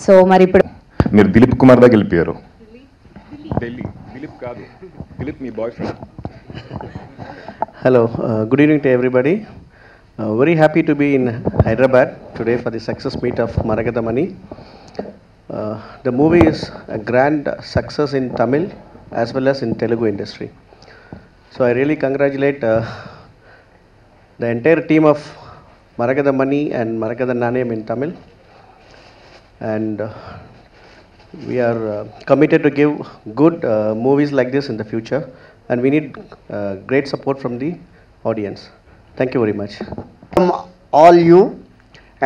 So మరి ఇప్పుడు మీరు దిలీప్ కుమార్ దగ్గర వెళ్ళిపోయారు. దిలీప్ కాదు, దిలీప్ మీ boyfriend. Hello, good evening to everybody. Very happy to be in Hyderabad today for the success meet of Maragadamani. The movie is a grand success in Tamil as well as in Telugu industry. So I really congratulate the entire team of Maragadamani and Maragadananayam in Tamil. And we are committed to give good movies like this in the future, and we need great support from the audience. Thank you very much. From all you,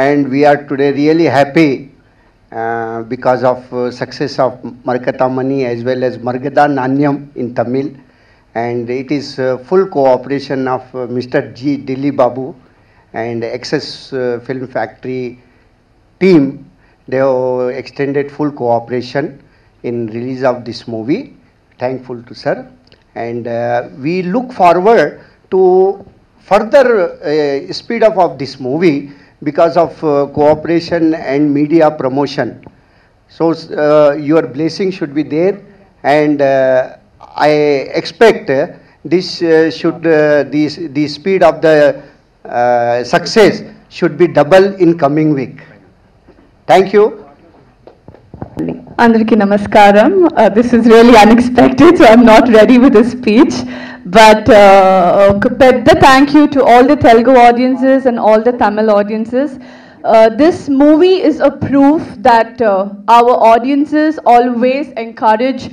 and we are today really happy because of success of Marakatamani as well as Margada Nanyam in Tamil, and it is full cooperation of Mr. G. Dilli Babu and Access Film Factory team. They have extended full cooperation in release of this movie. Thankful to sir, and we look forward to further speed up of this movie because of cooperation and media promotion. So your blessing should be there, and I expect this should the speed of the success should be double in coming week. Thank you. Andariki namaskaram. This is really unexpected, so I'm not ready with a speech. But pedda thank you to all the Telugu audiences and all the Tamil audiences. This movie is a proof that our audiences always encourage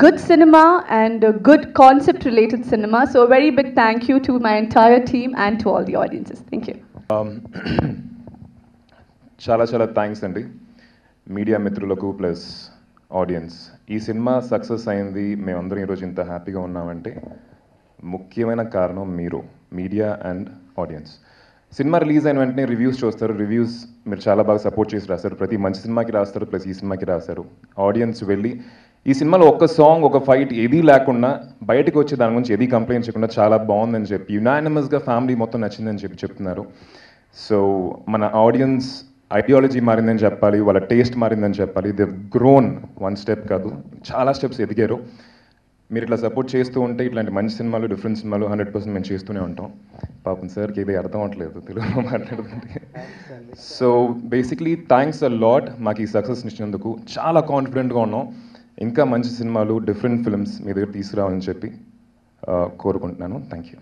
good cinema and good concept related cinema. So a very big thank you to my entire team and to all the audiences. Thank you. చాలా చాలా thanks అండి media మిత్రులకు plus audience. ఈ cinema success అయింది, మేమందరం ఈరోజు ఇంత హ్యాపీగా ఉన్నామంటే ముఖ్యమైన కారణం మీరు, media and audience. Cinema release అయిన వెంటనే రివ్యూస్ చూస్తారు, రివ్యూస్ మీరు చాలా బాగా సపోర్ట్ చేసి రాస్తారు, ప్రతి మంచి సినిమాకి రాస్తారు, ప్లస్ ఈ సినిమాకి రాస్తారు. ఆడియన్స్ వెళ్ళి ఈ సినిమాలో ఒక్క సాంగ్ ఒక ఫైట్ ఏదీ లేకుండా బయటకు వచ్చి దాని గురించి ఏదీ కంప్లైంట్ చేయకుండా చాలా బాగుందని చెప్పి యునానిమస్గా ఫ్యామిలీ మొత్తం నచ్చిందని చెప్పి చెప్తున్నారు. సో మన ఆడియన్స్ ఐడియాలజీ మారిందని చెప్పాలి, వాళ్ళ టేస్ట్ మారిందని చెప్పాలి. దే గ్రోన్ వన్ స్టెప్ కాదు, చాలా స్టెప్స్ ఎదిగారు. మీరు ఇట్లా సపోర్ట్ చేస్తూ ఉంటే ఇట్లాంటి మంచి సినిమాలు, డిఫరెంట్ సినిమాలు 100% మేము చేస్తూనే ఉంటాం. పాపం సార్కి ఇది అర్థం అవ్వట్లేదు తెలుగులో మాట్లాడుతుంటే. So basically thanks a lot మాకు ఈ సక్సెస్ ఇచ్చినందుకు. చాలా కాన్ఫిడెంట్గా ఉన్నాం, ఇంకా మంచి సినిమాలు, డిఫరెంట్ ఫిల్మ్స్ మీ దగ్గర తీసుకురావాలని చెప్పి కోరుకుంటున్నాను. Thank you.